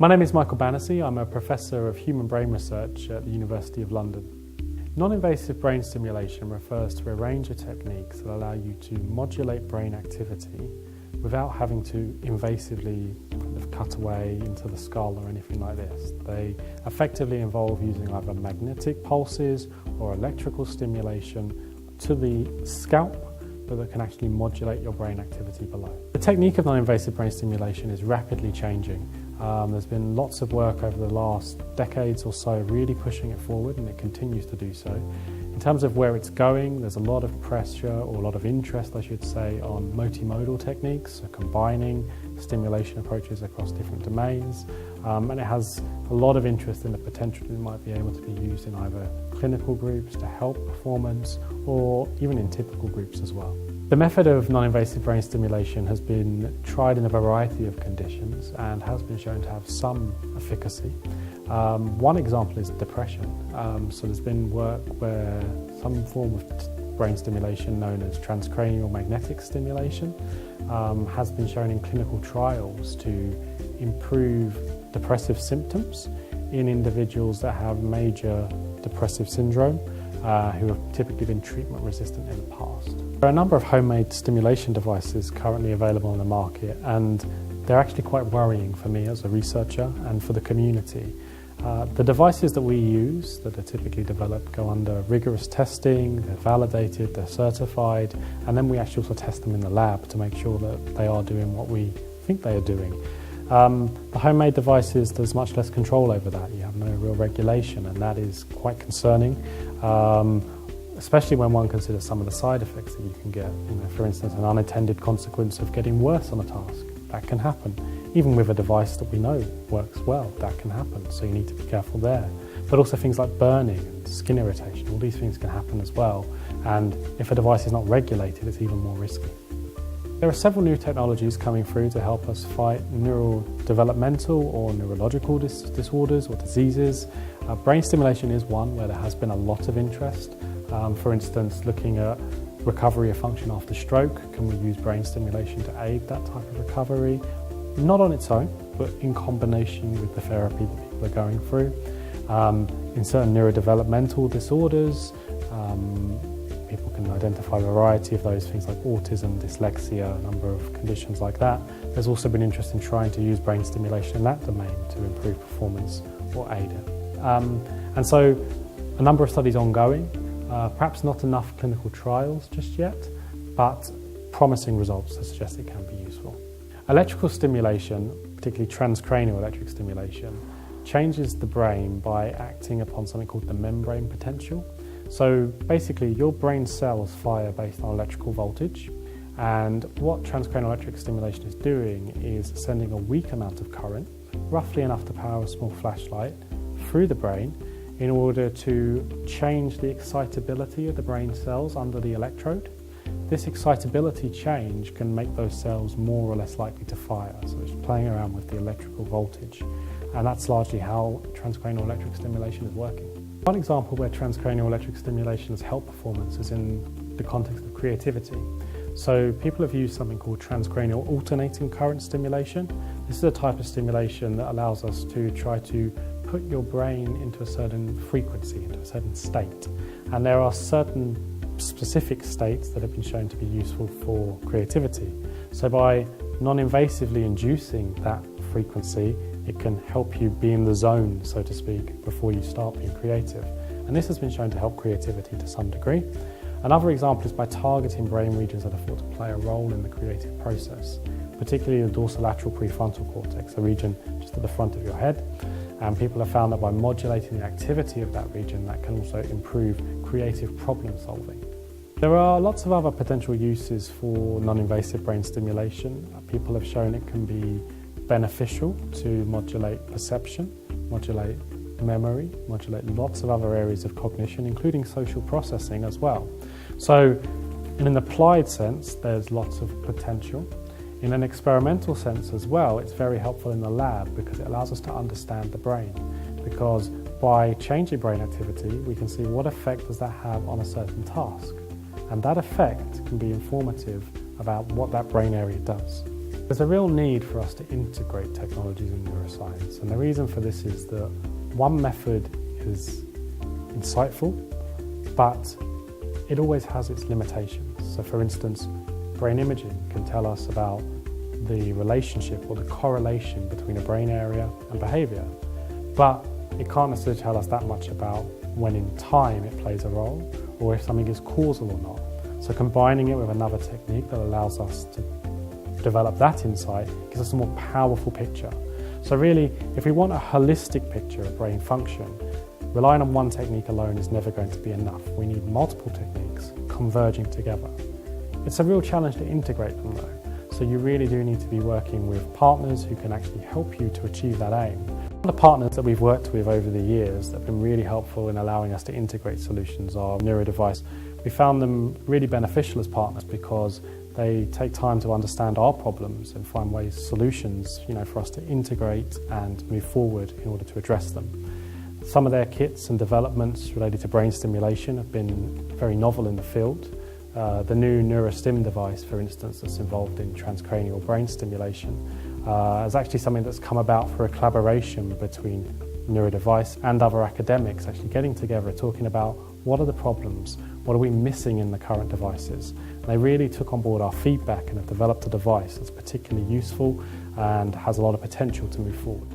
My name is Michaela Banissy. I'm a Professor of Human Brain Research at the University of London. Non-invasive brain stimulation refers to a range of techniques that allow you to modulate brain activity without having to invasively cut away into the skull or anything like this. They effectively involve using either magnetic pulses or electrical stimulation to the scalp, but that can actually modulate your brain activity below. The technique of non-invasive brain stimulation is rapidly changing. There's been lots of work over the last decades or so really pushing it forward, and it continues to do so. In terms of where it's going, there's a lot of pressure, or a lot of interest I should say, on multimodal techniques, so combining stimulation approaches across different domains, and it has a lot of interest in the potential that it might be able to be used in either clinical groups to help performance or even in typical groups as well. The method of non-invasive brain stimulation has been tried in a variety of conditions and has been shown to have some efficacy. One example is depression. So there's been work where some form of brain stimulation known as transcranial magnetic stimulation has been shown in clinical trials to improve depressive symptoms in individuals that have major depressive syndrome who have typically been treatment resistant in the past. There are a number of homemade stimulation devices currently available on the market, and they're actually quite worrying for me as a researcher and for the community. The devices that we use that are typically developed go under rigorous testing, they're validated, they're certified, and then we actually also test them in the lab to make sure that they are doing what we think they are doing. The homemade devices, there's much less control over that. You have no real regulation, and that is quite concerning, especially when one considers some of the side effects that you can get. For instance, an unintended consequence of getting worse on a task. That can happen. Even with a device that we know works well, that can happen, so you need to be careful there. But also things like burning and skin irritation, all these things can happen as well, and if a device is not regulated, it's even more risky. There are several new technologies coming through to help us fight neurodevelopmental or neurological disorders or diseases. Brain stimulation is one where there has been a lot of interest. For instance, looking at recovery of function after stroke, can we use brain stimulation to aid that type of recovery? Not on its own, but in combination with the therapy that people are going through. In certain neurodevelopmental disorders, people can identify a variety of those, things like autism, dyslexia, a number of conditions like that. There's also been interest in trying to use brain stimulation in that domain to improve performance or aid it. And so a number of studies ongoing, perhaps not enough clinical trials just yet, but promising results that suggest it can be useful. Electrical stimulation, particularly transcranial electric stimulation, changes the brain by acting upon something called the membrane potential. So basically your brain cells fire based on electrical voltage, and what transcranial electric stimulation is doing is sending a weak amount of current, roughly enough to power a small flashlight, through the brain in order to change the excitability of the brain cells under the electrode. This excitability change can make those cells more or less likely to fire, so it's playing around with the electrical voltage, and that's largely how transcranial electric stimulation is working. One example where transcranial electric stimulation has helped performance is in the context of creativity. So people have used something called transcranial alternating current stimulation. This is a type of stimulation that allows us to try to put your brain into a certain frequency, into a certain state. And there are certain specific states that have been shown to be useful for creativity. So by non-invasively inducing that frequency, it can help you be in the zone, so to speak, before you start being creative. And this has been shown to help creativity to some degree. Another example is by targeting brain regions that are thought to play a role in the creative process, particularly the dorsolateral prefrontal cortex, the region just at the front of your head. And people have found that by modulating the activity of that region, that can also improve creative problem solving. There are lots of other potential uses for non-invasive brain stimulation. People have shown it can be beneficial to modulate perception, modulate memory, modulate lots of other areas of cognition, including social processing as well. So in an applied sense, there's lots of potential. In an experimental sense as well, it's very helpful in the lab because it allows us to understand the brain. Because by changing brain activity, we can see what effect does that have on a certain task. And that effect can be informative about what that brain area does. There's a real need for us to integrate technologies in neuroscience, and the reason for this is that one method is insightful, but it always has its limitations. So for instance, brain imaging can tell us about the relationship or the correlation between a brain area and behaviour, but it can't necessarily tell us that much about when in time it plays a role or if something is causal or not. So combining it with another technique that allows us to develop that insight gives us a more powerful picture. So really, if we want a holistic picture of brain function, relying on one technique alone is never going to be enough. We need multiple techniques converging together. It's a real challenge to integrate them though, so you really do need to be working with partners who can actually help you to achieve that aim. One of the partners that we've worked with over the years that have been really helpful in allowing us to integrate solutions are Neuro Device. We found them really beneficial as partners because they take time to understand our problems and find ways, solutions, for us to integrate and move forward in order to address them. Some of their kits and developments related to brain stimulation have been very novel in the field. The new neurostim device, for instance, that's involved in transcranial brain stimulation, is actually something that's come about for a collaboration between Neuro Device and other academics actually getting together, talking about what are the problems, what are we missing in the current devices. And they really took on board our feedback and have developed a device that's particularly useful and has a lot of potential to move forward.